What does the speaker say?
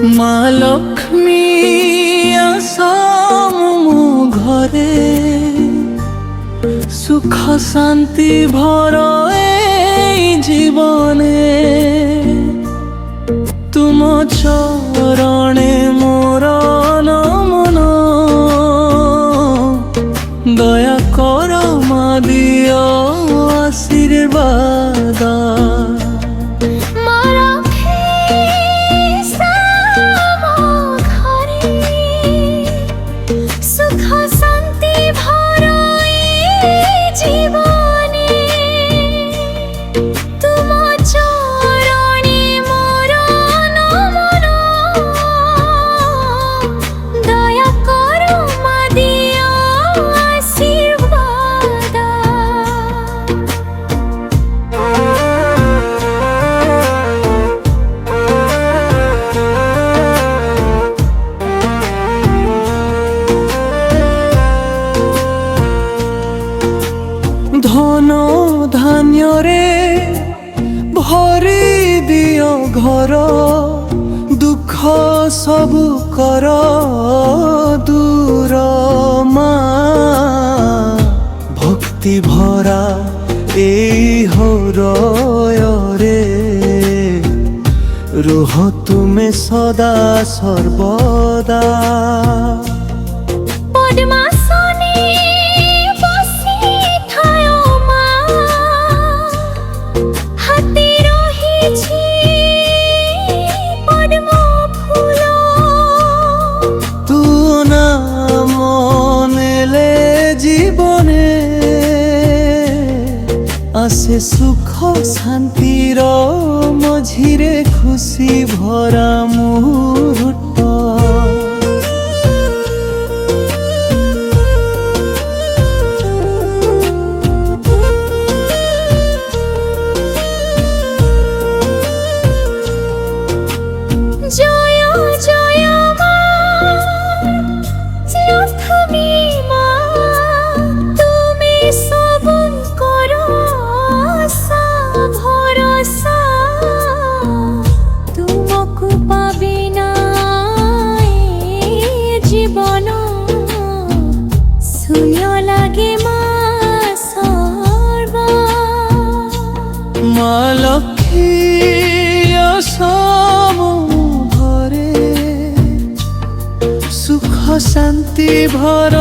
মা লক্ষ্মী আসাম মো ঘরে, সুখ শান্তি ভর এই জীবনে। তুম চরণে মোর নমন, দয়া কর মা দিও আশীর্বাদ। ধন ধান্যরে ভরি দিও ঘর, দুঃখ সবু কর দূর মা। ভক্তি ভরা এই হৃদୟରେ রুহ তুমে সদা সর্বদা। আসে সুখ শান্তির মঝিরে খুশি ভরা মুহূর্ত। জয় জয় মা লক্ষ্মী মা, তুমি সবঙ্কর ভরসা। তুমকু পাবি না জীবন, শূন্য লাগে মা সর্বা। মা লক্ষ্মী আসাম ঘরে, সুখ শান্তি ভর